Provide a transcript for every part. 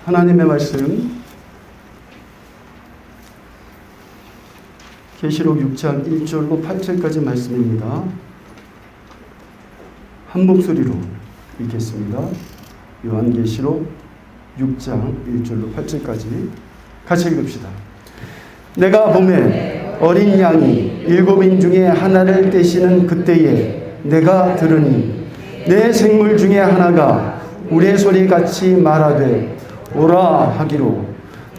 하나님의 말씀 계시록 6장 1절로 8절까지 말씀입니다. 한 목소리로 읽겠습니다. 요한계시록 6장 1절로 8절까지 같이 읽읍시다. 내가 보매 어린 양이 7인 중에 하나를 떼시는 그때에 내가 들으니 내 생물 중에 하나가 우레소리같이 말하되 오라 하기로,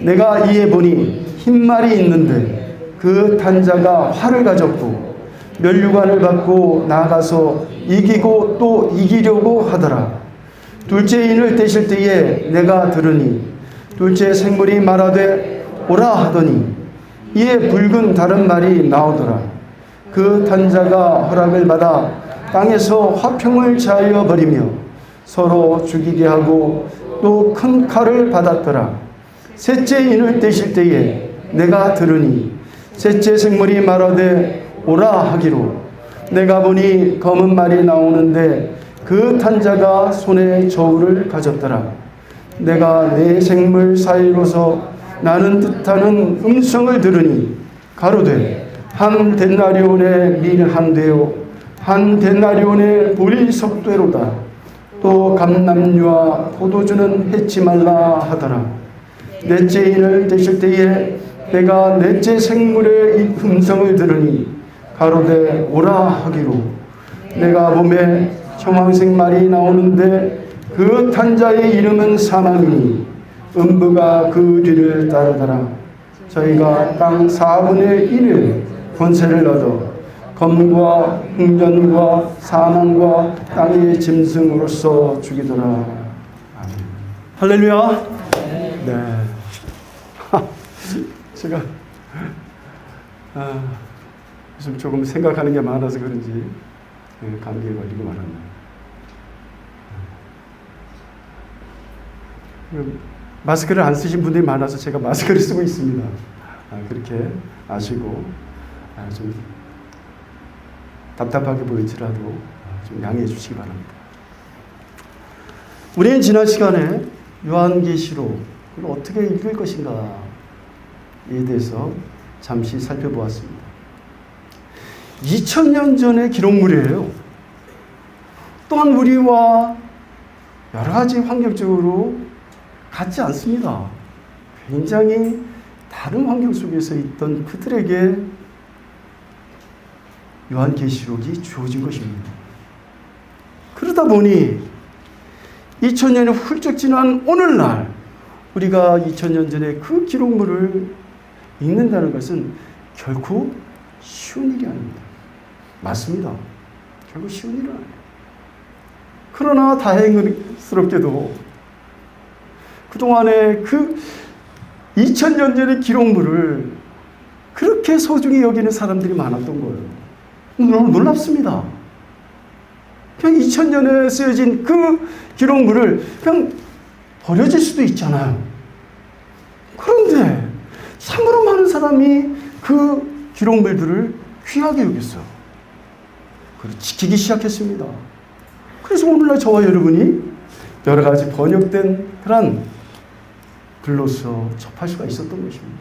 내가 이에 보니 흰 말이 있는데 그 탄자가 활을 가졌고 면류관을 받고 나아가서 이기고 또 이기려고 하더라. 둘째 인을 떼실 때에 내가 들으니 둘째 생물이 말하되 오라 하더니 이에 붉은 다른 말이 나오더라. 그 탄자가 허락을 받아 땅에서 화평을 자여 버리며 서로 죽이게 하고 또 큰 칼을 받았더라. 셋째 인을 떼실 때에 내가 들으니 셋째 생물이 말하되 오라 하기로, 내가 보니 검은 말이 나오는데 그 탄자가 손에 저울을 가졌더라. 내가 네 생물 사이로서 나는 뜻하는 음성을 들으니 가로되 한 데나리온의 밀 한 되요 한 데나리온의 보리 석대로다. 또 감람류와 포도주는 해치 말라 하더라. 넷째 인을 떼실 때에 내가 넷째 생물의 음성을 들으니 가로되 오라 하기로, 내가 보매 청황색 말이 나오는데 그 탄자의 이름은 사망이니 음부가 그 뒤를 따르더라. 저희가 땅 4분의 1을 권세를 얻어 검과 흉년과 사망과 땅의 짐승으로서 죽이더라. 아멘. 할렐루야. 네. 제가 요즘 조금 생각하는 게 많아서 그런지 감기에 걸리고 말았네요. 마스크를 안 쓰신 분들이 많아서 제가 마스크를 쓰고 있습니다. 그렇게 아시고 좀 답답하게 보일지라도 좀 양해해 주시기 바랍니다. 우리는 지난 시간에 요한계시록을 어떻게 읽을 것인가에 대해서 잠시 살펴보았습니다. 2000년 전의 기록물이에요. 또한 우리와 여러 가지 환경적으로 같지 않습니다. 굉장히 다른 환경 속에서 있던 그들에게 요한계시록이 주어진 것입니다. 그러다 보니 2000년이 훌쩍 지난 오늘날 우리가 2000년 전에 그 기록물을 읽는다는 것은 결코 쉬운 일이 아닙니다. 맞습니다. 결코 쉬운 일은 아니에요. 그러나 다행스럽게도 그동안에 그 2000년 전의 기록물을 그렇게 소중히 여기는 사람들이 많았던 거예요. 너무 놀랍습니다. 그냥 2000년에 쓰여진 그 기록물을 그냥 버려질 수도 있잖아요. 그런데 참으로 많은 사람이 그 기록물들을 귀하게 여겼어요. 그걸 지키기 시작했습니다. 그래서 오늘날 저와 여러분이 여러 가지 번역된 그런 글로서 접할 수가 있었던 것입니다.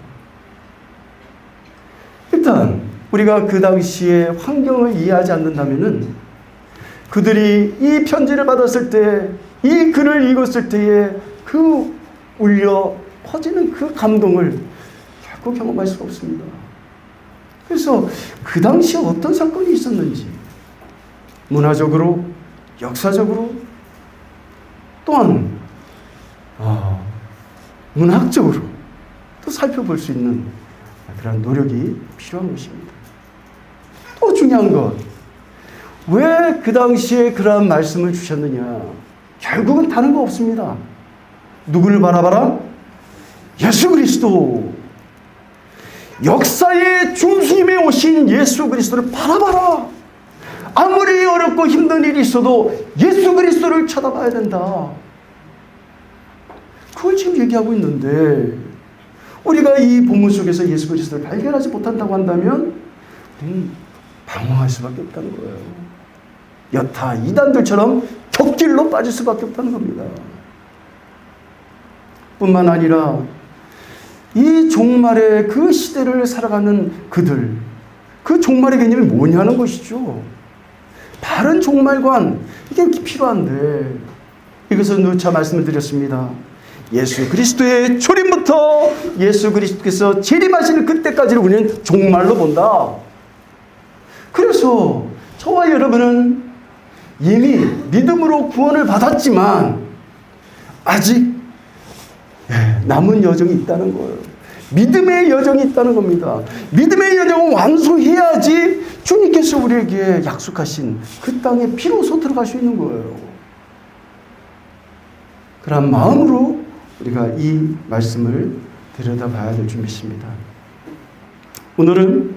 일단 우리가 그 당시의 환경을 이해하지 않는다면은 그들이 이 편지를 받았을 때, 이 글을 읽었을 때에 그 울려 퍼지는 그 감동을 결코 경험할 수가 없습니다. 그래서 그 당시에 어떤 사건이 있었는지 문화적으로, 역사적으로, 또한 문학적으로 또 살펴볼 수 있는 그런 노력이 필요한 것입니다. 또 중요한 것, 왜 그 당시에 그러한 말씀을 주셨느냐? 결국은 다른 거 없습니다. 누구를 바라봐라? 예수 그리스도. 역사의 중심에 오신 예수 그리스도를 바라봐라. 아무리 어렵고 힘든 일이 있어도 예수 그리스도를 쳐다봐야 된다. 그걸 지금 얘기하고 있는데 우리가 이 본문 속에서 예수 그리스도를 발견하지 못한다고 한다면 방황할 수밖에 없다는 거예요. 여타 이단들처럼 격길로 빠질 수밖에 없다는 겁니다. 뿐만 아니라 이 종말의 그 시대를 살아가는 그들, 그 종말의 개념이 뭐냐는 것이죠. 바른 종말관, 이게 필요한데 이것은 누차 말씀을 드렸습니다. 예수 그리스도의 초림부터 예수 그리스도께서 재림하시는 그때까지를 우리는 종말로 본다. 그래서 저와 여러분은 이미 믿음으로 구원을 받았지만 아직 남은 여정이 있다는 거예요. 믿음의 여정이 있다는 겁니다. 믿음의 여정을 완수해야지 주님께서 우리에게 약속하신 그 땅에 비로소 들어갈 수 있는 거예요. 그런 마음으로 우리가 이 말씀을 들여다봐야 될 줄 믿습니다. 오늘은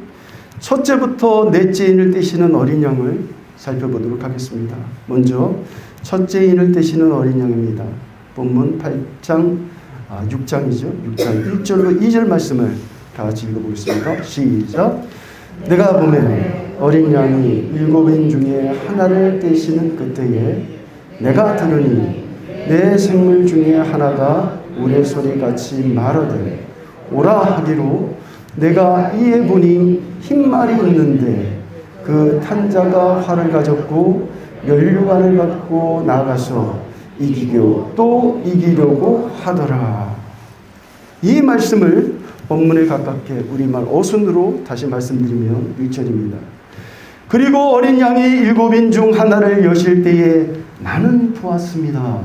첫째부터 넷째인을 떼시는 어린 양을 살펴보도록 하겠습니다. 먼저 첫째인을 떼시는 어린 양입니다. 본문 6장이죠. 6장 1절로 2절 말씀을 다 같이 읽어보겠습니다. 시작. 내가 보면 어린 양이 7인 중에 하나를 떼시는 그때에 내가 들으니 내 생물 중에 하나가 우레소리같이 말하되 오라 하기로 내가 이에 보니 흰말이 있는데 그 탄자가 활을 가졌고 면류관을 갖고 나가서 이기고 또 이기려고 하더라. 이 말씀을 본문에 가깝게 우리말 어순으로 다시 말씀드리면 1절입니다. 그리고 어린 양이 7인 중 하나를 여실 때에 나는 보았습니다.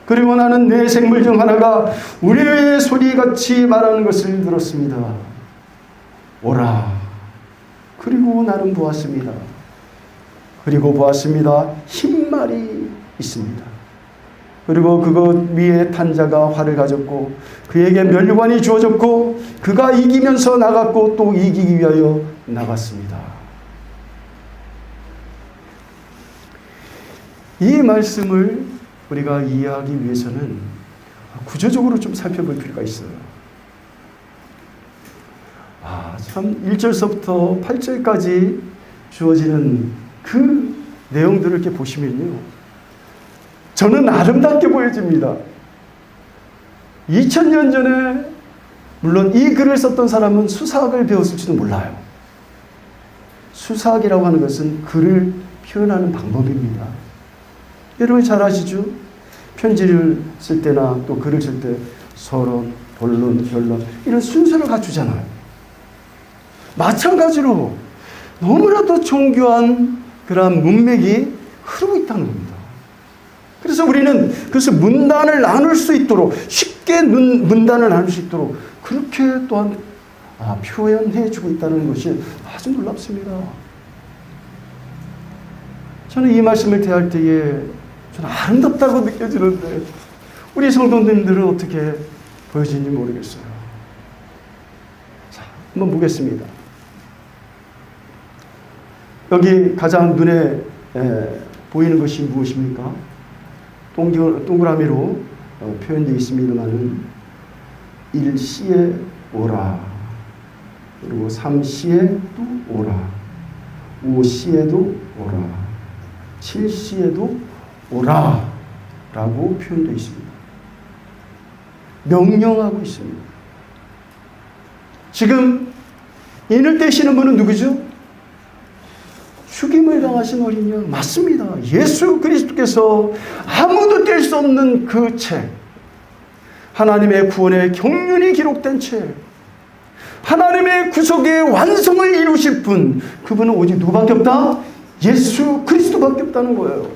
그리고 나는 내 생물 중 하나가 우리의 소리같이 말하는 것을 들었습니다. 오라. 그리고 나는 보았습니다. 그리고 보았습니다. 흰말이 있습니다. 그리고 그것 위에 탄자가 활을 가졌고 그에게 면류관이 주어졌고 그가 이기면서 나갔고 또 이기기 위하여 나갔습니다. 이 말씀을 우리가 이해하기 위해서는 구조적으로 좀 살펴볼 필요가 있어요. 참 1절서부터 8절까지 주어지는 그 내용들을 이렇게 보시면요. 저는 아름답게 보여집니다. 2000년 전에 물론 이 글을 썼던 사람은 수사학을 배웠을지도 몰라요. 수사학이라고 하는 것은 글을 표현하는 방법입니다. 여러분 잘 아시죠? 편지를 쓸 때나 또 글을 쓸 때 서론, 본론, 결론 이런 순서를 갖추잖아요. 마찬가지로 너무나도 정교한 그러한 문맥이 흐르고 있다는 겁니다. 그래서 우리는 그것을 문단을 나눌 수 있도록 쉽게 문단을 나눌 수 있도록 그렇게 또한 표현해 주고 있다는 것이 아주 놀랍습니다. 저는 이 말씀을 대할 때에 저는 아름답다고 느껴지는데 우리 성도님들은 어떻게 보여지는지 모르겠어요. 자, 한번 보겠습니다. 여기 가장 눈에 보이는 것이 무엇입니까? 동그라미로 표현되어 있습니다만 1시에 오라, 그리고 3시에 또 오라, 5시에도 오라, 7시에도 오라 라고 표현되어 있습니다. 명령하고 있습니다. 지금 인을 떼시는 분은 누구죠? 죽임을 당하신 어린 양 맞습니다. 예수 그리스도께서 아무도 뗄 수 없는 그 책, 하나님의 구원의 경륜이 기록된 책, 하나님의 구속의 완성을 이루실 분, 그분은 오직 누구밖에 없다? 예수 그리스도밖에 없다는 거예요.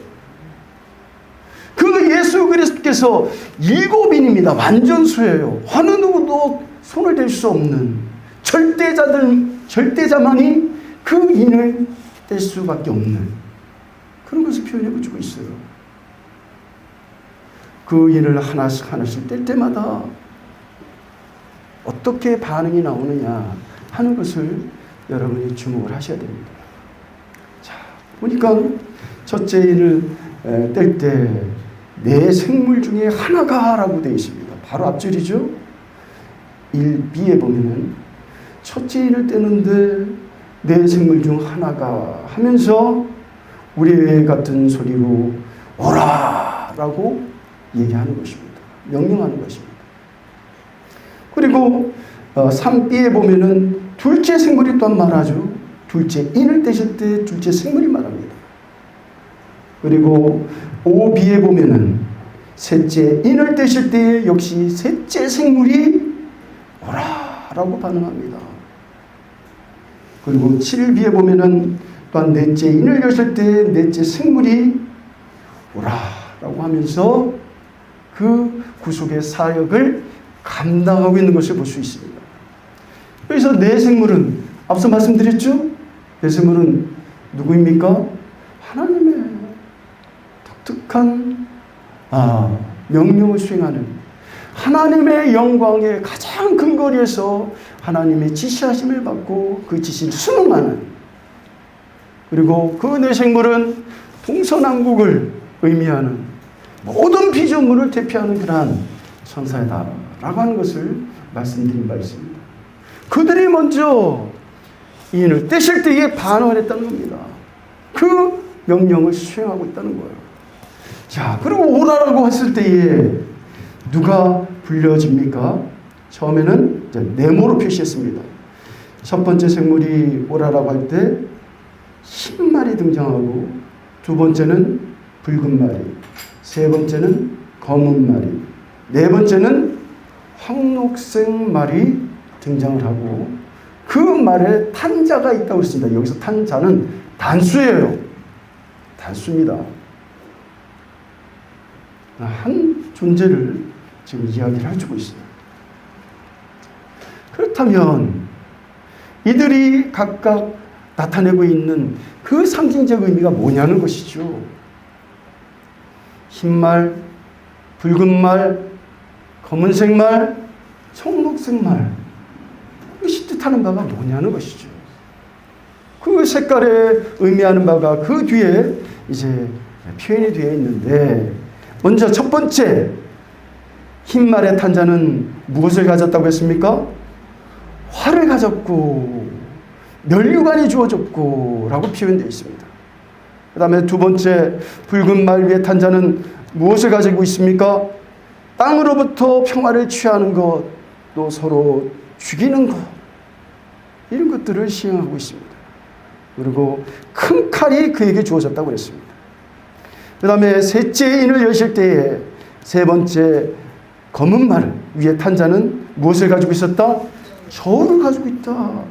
그 예수 그리스도께서 7인입니다. 완전수예요. 어느 누구도 손을 댈 수 없는 절대자만이 그 인을 뗄 수밖에 없는 그런 것을 표현해 주고 있어요. 그 인을 하나씩 뗄 때마다 어떻게 반응이 나오느냐 하는 것을 여러분이 주목을 하셔야 됩니다. 자, 보니까 첫째 인을 뗄 때 내 생물 중에 하나가 라고 되어 있습니다. 바로 앞줄이죠. 1b에 보면은 첫째 인을 떼는데 내 생물 중 하나가 하면서 우리 같은 소리로 오라 라고 얘기하는 것입니다. 명령하는 것입니다. 그리고 3b에 보면은 둘째 생물이 또한 말하죠. 둘째 인을 떼실 때 둘째 생물이 말합니다. 그리고 5b에 보면은 셋째 인을 떼실 때 역시 셋째 생물이 오라라고 반응합니다. 그리고 7b에 보면은 또한 넷째 인을 여실 때 넷째 생물이 오라라고 하면서 그 구속의 사역을 감당하고 있는 것을 볼 수 있습니다. 그래서 네 생물은 앞서 말씀드렸죠? 네 생물은 누구입니까? 하나님의 독특한 명령을 수행하는 하나님의 영광의 가장 근거리에서 하나님의 지시하심을 받고 그 지시를 순응하는, 그리고 그 네 생물은 동서남북을 의미하는 모든 피조물을 대표하는 그러한 천사다라고 하는 것을 말씀드린 바 있습니다. 그들이 먼저 인을 떼실 때에 반응을 했다는 겁니다. 그 명령을 수행하고 있다는 거예요. 자, 그리고 오라라고 했을 때에 누가 불려집니까? 처음에는 이제 네모로 표시했습니다. 첫 번째 생물이 오라라고 할 때 흰 말이 등장하고, 두 번째는 붉은 말이, 세 번째는 검은 말이, 네 번째는 황록색 말이 등장을 하고, 그 말에 탄자가 있다고 했습니다. 여기서 탄자는 단수예요. 단수입니다. 한 존재를 지금 이야기를 해주고 있어요. 그렇다면 이들이 각각 나타내고 있는 그 상징적 의미가 뭐냐는 것이죠. 흰말, 붉은 말, 검은색 말, 청록색 말, 이것이 뜻하는 바가 뭐냐는 것이죠. 그 색깔에 의미하는 바가 그 뒤에 이제 표현이 되어 있는데, 먼저 첫 번째 흰말의 탄자는 무엇을 가졌다고 했습니까? 활을 가졌고 면류관이 주어졌고 라고 표현되어 있습니다. 그 다음에 두 번째 붉은 말 위의 탄자는 무엇을 가지고 있습니까? 땅으로부터 평화를 취하는 것, 또 서로 죽이는 것, 이런 것들을 시행하고 있습니다. 그리고 큰 칼이 그에게 주어졌다고 했습니다. 그 다음에 셋째 인을 여실 때에 세 번째 검은 말 위에 탄자는 무엇을 가지고 있었다? 저울을 가지고 있다.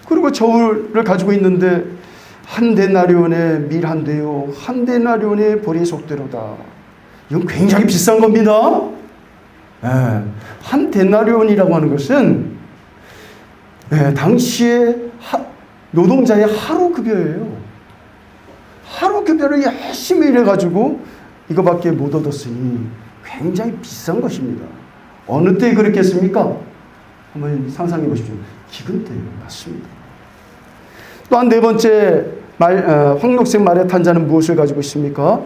그리고 저울을 가지고 있는데 한 데나리온의 밀 한 대요, 한 데나리온의 보리의 속대로다. 이건 굉장히 비싼 겁니다. 한 데나리온이라고 하는 것은 당시에 노동자의 하루 급여예요. 하루 급여를 열심히 일해가지고 이거밖에 못 얻었으니 굉장히 비싼 것입니다. 어느 때에 그랬겠습니까? 한번 상상해 보십시오. 기근 때예요. 맞습니다. 또한 네 번째 황록색 말의 탄자는 무엇을 가지고 있습니까?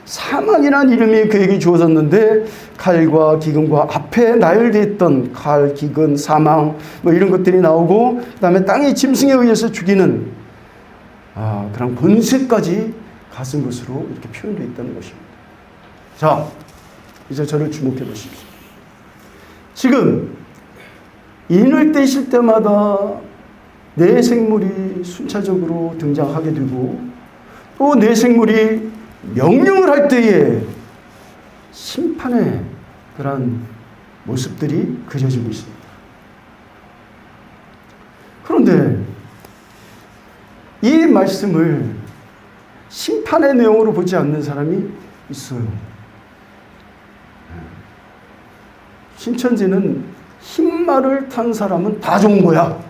사망이라는 이름이 그에게 주어졌는데, 칼과 기근과 앞에 나열되어 있던 칼, 기근, 사망 뭐 이런 것들이 나오고, 그 다음에 땅의 짐승에 의해서 죽이는 그런 권세까지 가진 것으로 이렇게 표현되어 있다는 것입니다. 자, 이제 저를 주목해 보십시오. 지금 인을 떼실 때마다 네 생물이 순차적으로 등장하게 되고, 또 네 생물이 명령을 할 때에 심판의 그런 모습들이 그려지고 있습니다. 그런데 이 말씀을 심판의 내용으로 보지 않는 사람이 있어요. 신천지는 흰 말을 탄 사람은 다 좋은 거야.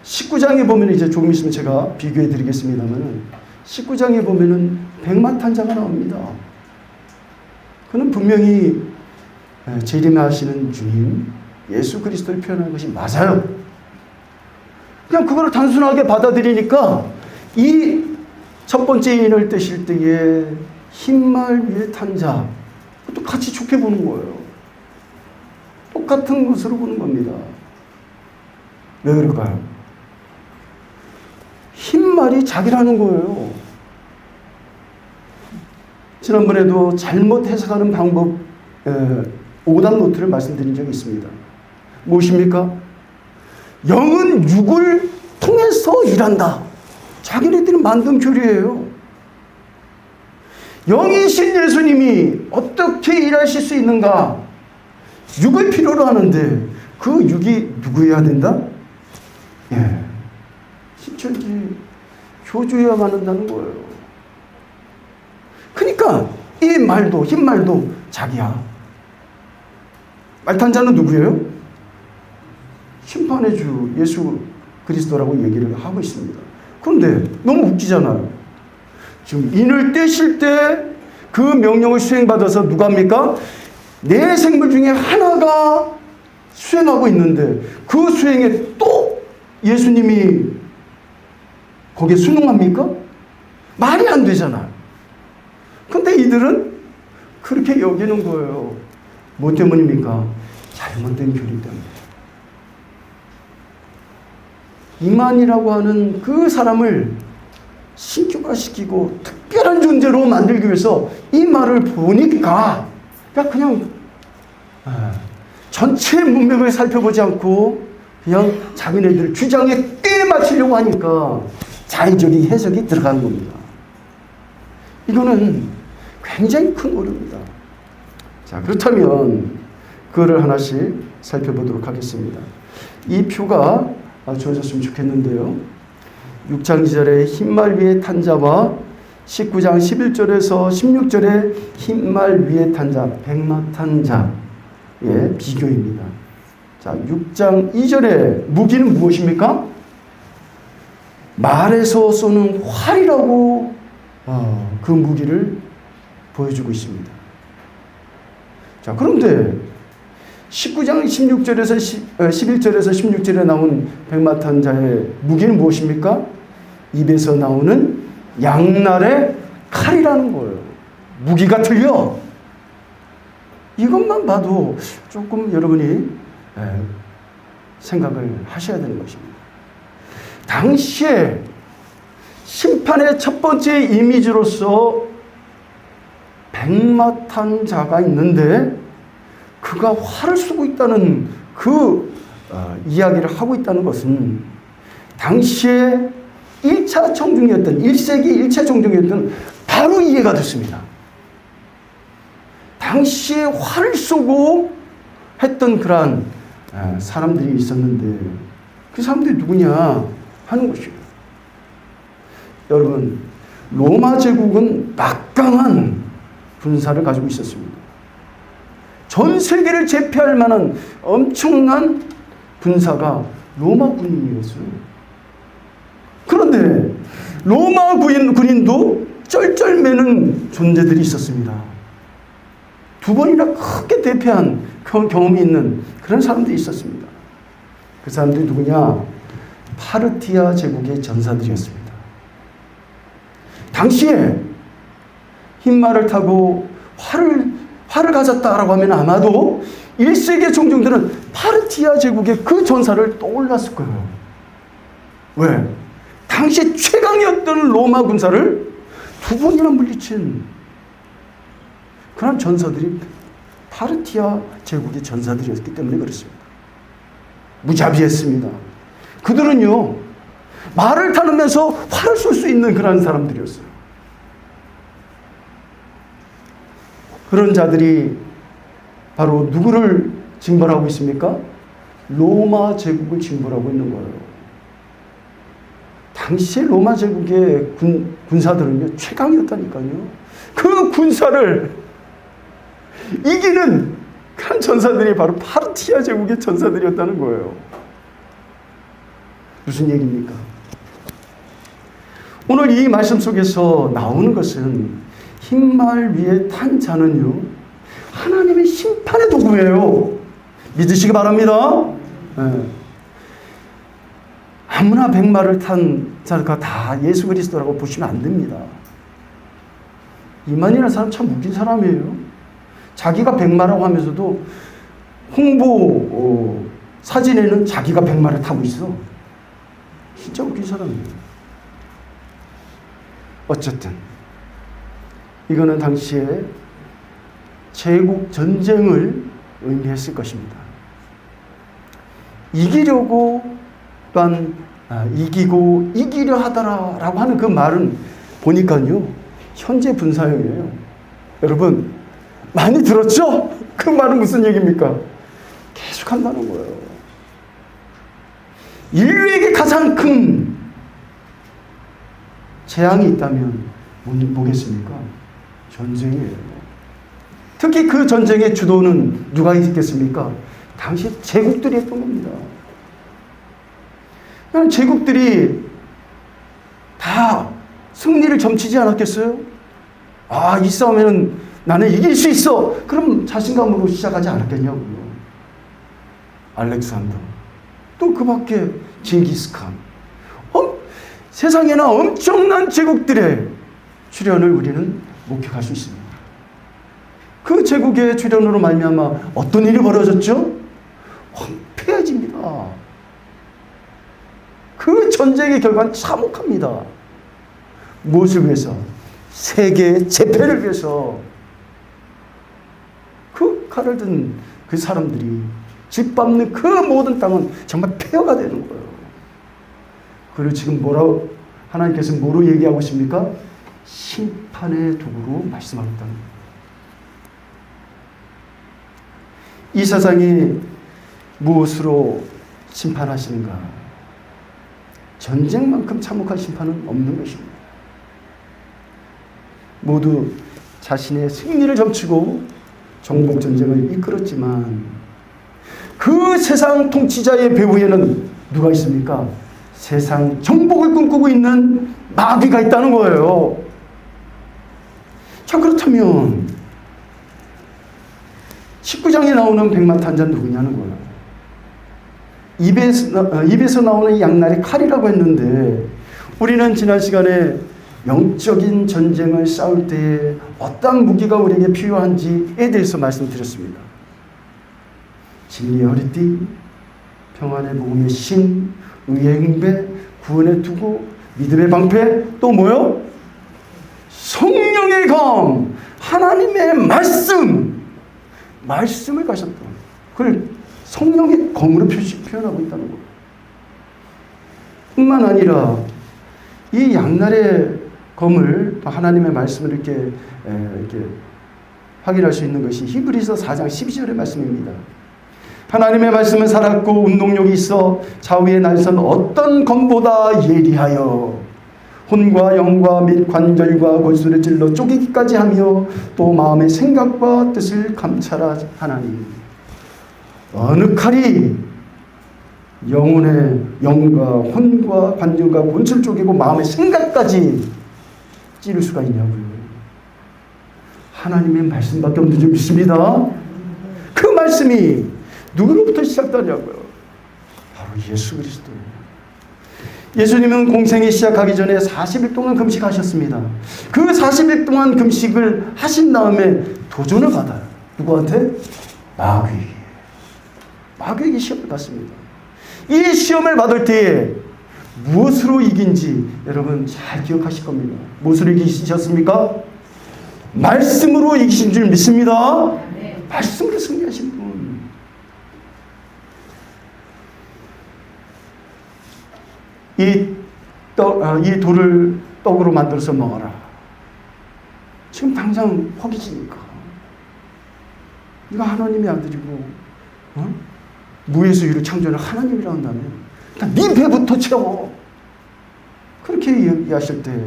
19장에 보면 이제 조금 있으면 제가 비교해 드리겠습니다만, 19장에 보면은 백마탄자가 나옵니다. 그는 분명히 재림하시는 주님 예수 그리스도를 표현하는 것이 맞아요. 그냥 그거를 단순하게 받아들이니까 이 첫 번째 인을 떼실 때에 흰말 위에 탄자, 그것도 같이 좋게 보는 거예요. 똑같은 것으로 보는 겁니다. 왜 그럴까요? 흰말이 자기라는 거예요. 지난번에도 잘못 해석하는 방법 오답 노트를 말씀드린 적이 있습니다. 무엇입니까? 영은 육을 통해서 일한다. 자기네들이 만든 교리예요. 영이신 예수님이 어떻게 일하실 수 있는가? 육을 필요로 하는데 그 육이 누구여야 된다? 신천지 교주여야만 한다는 거예요. 그러니까 이 말도 흰 말도 자기야. 말탄 자는 누구예요? 심판의 주 예수 그리스도라고 얘기를 하고 있습니다. 그런데 너무 웃기잖아요. 지금 인을 떼실 때 그 명령을 수행받아서 누가 합니까? 네 생물 중에 하나가 수행하고 있는데 그 수행에 또 예수님이 거기에 순응합니까? 말이 안 되잖아요. 근데 이들은 그렇게 여기는 거예요. 뭐 때문입니까? 잘못된 교리 때문에. 이만이라고 하는 그 사람을 신격화시키고 특별한 존재로 만들기 위해서 이 말을 보니까 그냥 전체 문맥을 살펴보지 않고 그냥 자기네들 주장에 꽤 맞추려고 하니까 자의적인 해석이 들어가는 겁니다. 이거는 굉장히 큰 오류입니다. 자, 그렇다면 그거를 하나씩 살펴보도록 하겠습니다. 이 표가 주어졌으면 좋겠는데요. 6장 2절에 흰말 위에 탄 자와 19장 11절에서 16절에 흰말 위에 탄 자, 백마탄 자의 비교입니다. 자, 6장 2절에 무기는 무엇입니까? 말에서 쏘는 활이라고 그 무기를 보여주고 있습니다. 자, 그런데 19장 16절에서 11절에서 16절에 나온 백마탄 자의 무기는 무엇입니까? 입에서 나오는 양날의 칼이라는 거예요. 무기가 틀려. 이것만 봐도 조금 여러분이 생각을 하셔야 되는 것입니다. 당시에 심판의 첫 번째 이미지로서 백마탄 자가 있는데 그가 활을 쏘고 있다는 그 이야기를 하고 있다는 것은 당시에 1차 청중이었던 1세기 1차 청중이었던 바로 이해가 됐습니다. 당시에 활을 쏘고 했던 그러한 사람들이 있었는데 그 사람들이 누구냐 하는 것이에요. 여러분, 로마 제국은 막강한 군사를 가지고 있었습니다. 전 세계를 제패할 만한 엄청난 군사가 로마 군인이었어요. 그런데 로마 군인도 쩔쩔매는 존재들이 있었습니다. 두 번이나 크게 대패한 경험이 있는 그런 사람들이 있었습니다. 그 사람들이 누구냐? 파르티아 제국의 전사들이었습니다. 당시에 흰말을 타고 활을 가졌다라고 하면 아마도 1세기 종족들은 파르티아 제국의 그 전사를 떠올랐을 거예요. 왜? 당시 최강이었던 로마 군사를 두 번이나 물리친 그런 전사들이 파르티아 제국의 전사들이었기 때문에 그렇습니다. 무자비했습니다. 그들은요, 말을 타면서 활을 쏠 수 있는 그런 사람들이었어요. 그런 자들이 바로 누구를 징벌하고 있습니까? 로마 제국을 징벌하고 있는 거예요. 당시에 로마 제국의 군사들은요, 최강이었다니까요. 그 군사를 이기는 그런 전사들이 바로 파르티아 제국의 전사들이었다는 거예요. 무슨 얘기입니까? 오늘 이 말씀 속에서 나오는 것은 흰말 위에 탄 자는요, 하나님의 심판의 도구예요. 믿으시기 바랍니다. 네. 아무나 백마를 탄 자가 다 예수 그리스도라고 보시면 안 됩니다. 이만이라는 사람 참 웃긴 사람이에요. 자기가 백마라고 하면서도 홍보 사진에는 자기가 백마를 타고 있어. 진짜 웃긴 사람이에요. 어쨌든 이거는 당시에 제국 전쟁을 의미했을 것입니다. 이기려고 또한 이기고 이기려 하더라라고 하는 그 말은 보니까요 현재 분사형이에요. 여러분 많이 들었죠? 그 말은 무슨 얘기입니까? 계속 한다는 거예요. 인류에게 가장 큰 재앙이 있다면 뭐겠습니까? 전쟁이에요. 특히 그 전쟁의 주도는 누가 있겠습니까? 당시 제국들이 했던 겁니다. 제국들이 다 승리를 점치지 않았겠어요? 이 싸움에는 나는 이길 수 있어. 그럼 자신감으로 시작하지 않았겠냐고요. 알렉산더. 또 그 밖에 징기스칸. 세상에나 엄청난 제국들의 출현을 우리는 목격할 수 있습니다. 그 제국의 출현으로 말미암아 어떤 일이 벌어졌죠? 황폐해집니다. 그 전쟁의 결과는 참혹합니다. 무엇을 위해서? 세계의 재패를 위해서. 그 칼을 든 그 사람들이 짓밟는 그 모든 땅은 정말 폐허가 되는 거예요. 그리고 지금 하나님께서 뭐로 얘기하고 있습니까? 심판의 도구로 말씀하고 있다는 거예요. 이 세상이 무엇으로 심판하시는가? 전쟁만큼 참혹한 심판은 없는 것입니다. 모두 자신의 승리를 점치고 정복전쟁을 이끌었지만 그 세상 통치자의 배후에는 누가 있습니까? 세상 정복을 꿈꾸고 있는 마귀가 있다는 거예요. 자, 그렇다면 19장에 나오는 백마탄자 누구냐는 거예요. 입에서 나오는 양날의 칼이라고 했는데 우리는 지난 시간에 영적인 전쟁을 싸울 때에 어떤 무기가 우리에게 필요한지에 대해서 말씀드렸습니다. 진리의 허리띠, 평안의 복음의 신, 의의 응배, 구원의 투구, 믿음의 방패, 또 뭐요? 성령의 검, 하나님의 말씀을 가졌다. 그걸 성령의 검으로 표현하고 있다는 거예요. 뿐만 아니라 이 양날의 검을 하나님의 말씀을 이렇게 확인할 수 있는 것이 히브리서 4장 12절의 말씀입니다. 하나님의 말씀은 살았고 운동력이 있어 좌우의 날선 어떤 검보다 예리하여 혼과 영과 및 관절과 골수를 찔러 쪼개기까지 하며 또 마음의 생각과 뜻을 감찰하나니 어느 칼이 영혼의 영과 혼과 관절과 골수를 쪼개고 마음의 생각까지 찌를 수가 있냐고요. 하나님의 말씀밖에 없는 줄 믿습니다. 그 말씀이 누구로부터 시작되냐고요? 바로 예수 그리스도예요. 예수님은 공생이 시작하기 전에 40일 동안 금식하셨습니다. 그 40일 동안 금식을 하신 다음에 도전을 받아요. 누구한테? 마귀에게 시험을 받습니다. 이 시험을 받을 때에 무엇으로 이긴지 여러분 잘 기억하실 겁니다. 무엇으로 이기셨습니까? 말씀으로 이기신 줄 믿습니다. 말씀으로 승리하신 분. 이 돌을 떡으로 만들어서 먹어라. 지금 당장 허기지니까. 네가 하나님의 아들이고 무에서 유를 창조하는 하나님이라 한다면 네 배부터 채워. 그렇게 얘기하실 때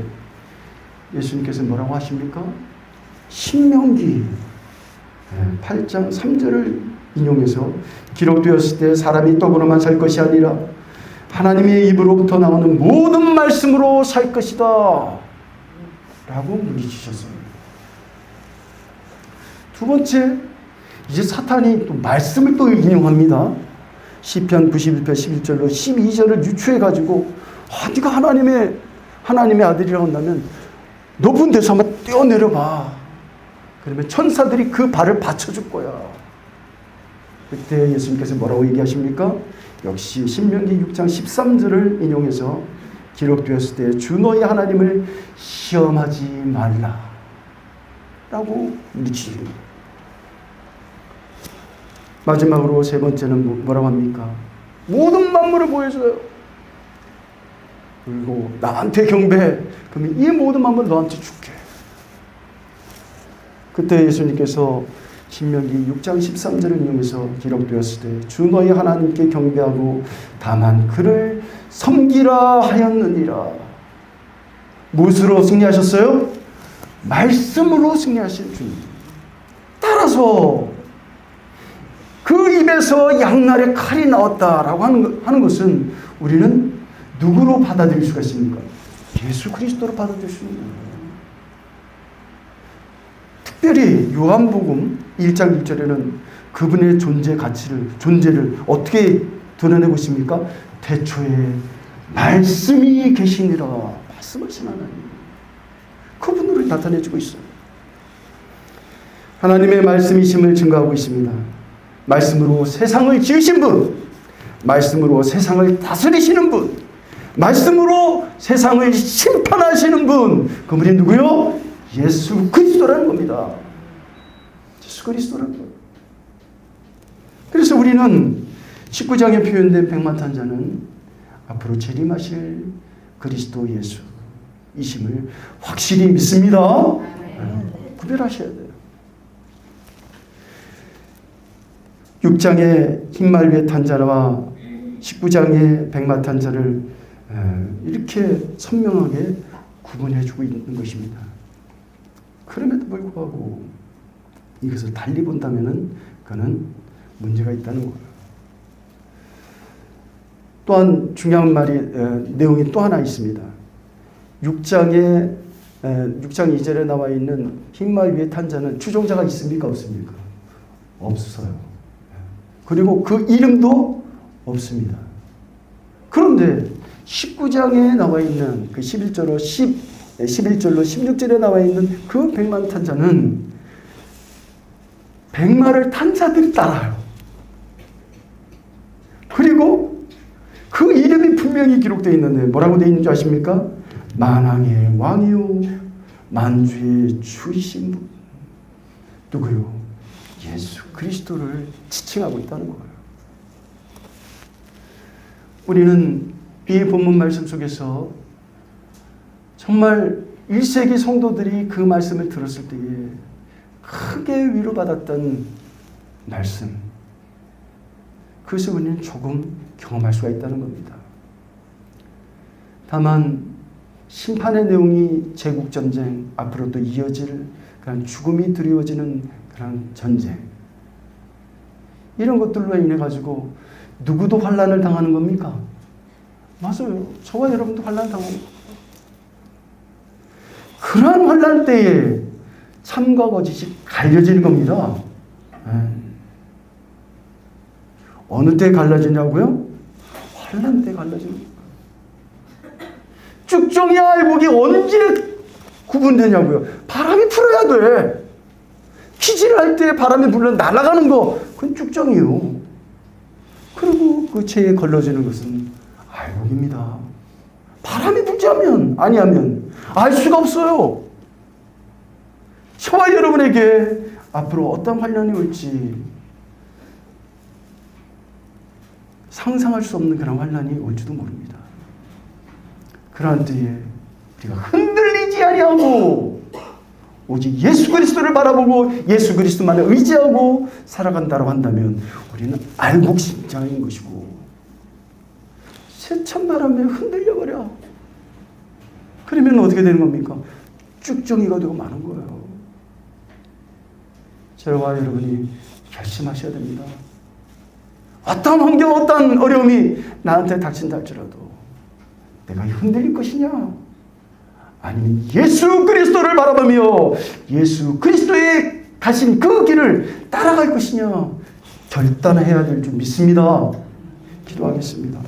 예수님께서 뭐라고 하십니까? 신명기 8장 3절을 인용해서 기록되었을 때 사람이 떡으로만 살 것이 아니라 하나님의 입으로부터 나오는 모든 말씀으로 살 것이다 라고 물리치셨습니다. 두 번째, 이제 사탄이 또 말씀을 또 인용합니다. 시편 91편 11절로 12절을 유추해가지고 네가 하나님의 아들이라고 한다면 높은 데서 한번 뛰어내려봐. 그러면 천사들이 그 발을 받쳐줄 거야. 그때 예수님께서 뭐라고 얘기하십니까? 역시 신명기 6장 13절을 인용해서 기록되었을 때 주 너희 하나님을 시험하지 말라. 라고 묻히죠. 마지막으로 세 번째는 뭐라고 합니까? 모든 만물을 보여줘요. 그리고 나한테 경배해. 그러면 이 모든 만물을 너한테 줄게. 그때 예수님께서 신명기 6장 13절을 이용해서 기록되었을 때 주 너희 하나님께 경배하고 다만 그를 섬기라 하였느니라. 무엇으로 승리하셨어요? 말씀으로 승리하신 주님. 따라서 그 입에서 양날의 칼이 나왔다라고 하는 것은 우리는 누구로 받아들일 수가 있습니까? 예수 그리스도로 받아들일 수 있는 거예요. 특별히 요한복음 1장 1절에는 그분의 존재를 어떻게 드러내고 있습니까? 태초에 말씀이 계시니라. 말씀하신 하나님. 그분으로 나타내주고 있어요. 하나님의 말씀이심을 증거하고 있습니다. 말씀으로 세상을 지으신 분, 말씀으로 세상을 다스리시는 분, 말씀으로 세상을 심판하시는 분, 그분이 누구요? 예수 그리스도라는 겁니다. 예수 그리스도라는 거예요. 그래서 우리는 19장에 표현된 백만탄자는 앞으로 재림하실 그리스도 예수이심을 확실히 믿습니다. 구별하셔야 돼요. 6장의 흰말 위의 탄자와 19장의 백마탄자를 이렇게 선명하게 구분해주고 있는 것입니다. 그럼에도 불구하고 이것을 달리 본다면 그는 문제가 있다는 거예요. 또한 중요한 내용이 또 하나 있습니다. 6장 2절에 나와 있는 흰말 위의 탄자는 추종자가 있습니까? 없습니까? 없어요. 그리고 그 이름도 없습니다. 그런데 19장에 나와 있는 그 11절로 16절에 나와 있는 그 백만 탄자는 백마를 탄 자들이 따라요. 그리고 그 이름이 분명히 기록되어 있는데 뭐라고 되어 있는 줄 아십니까? 만왕의 왕이요 만주의 주이신 분. 누구요? 예수 그리스도를 지칭하고 있다는 거예요. 우리는 이 본문 말씀 속에서 정말 1세기 성도들이 그 말씀을 들었을 때에 크게 위로받았던 말씀, 그것을 우리는 조금 경험할 수가 있다는 겁니다. 다만 심판의 내용이 제국전쟁, 앞으로 또 이어질 그런 죽음이 두려워지는 그런 전쟁, 이런 것들로 인해 가지고 누구도 환난을 당하는 겁니까? 맞아요. 저와 여러분도 환난 당하고, 그러한 환난 때에 참과 거짓이 갈려지는 겁니다. 어느 때 갈라지냐고요? 환난 때 갈라지는 거예요. 쭉정이와 알곡이 언제 구분되냐고요? 바람이 불어야 돼. 기지를 할 때 바람이 불러 날아가는 거, 그건 쭉정이요. 그리고 그 체에 걸러지는 것은 알곡입니다. 바람이 불지 아니하면 알 수가 없어요. 저와 여러분에게 앞으로 어떤 환난이 올지 상상할 수 없는 그런 환난이 올지도 모릅니다. 그러한 때에 우리가 흔들리지 아니하고 오직 예수 그리스도를 바라보고 예수 그리스도만을 의지하고 살아간다고 한다면 우리는 알곡심장인 것이고, 세찬 바람에 흔들려버려. 그러면 어떻게 되는 겁니까? 쭉정이가 되고 마는 거예요. 저와 여러분이 결심하셔야 됩니다. 어떤 환경, 어떤 어려움이 나한테 닥친다 할지라도 내가 흔들릴 것이냐? 아니면 예수 그리스도를 바라보며 예수 그리스도의 가신 그 길을 따라갈 것이냐? 결단해야 될 줄 믿습니다. 기도하겠습니다.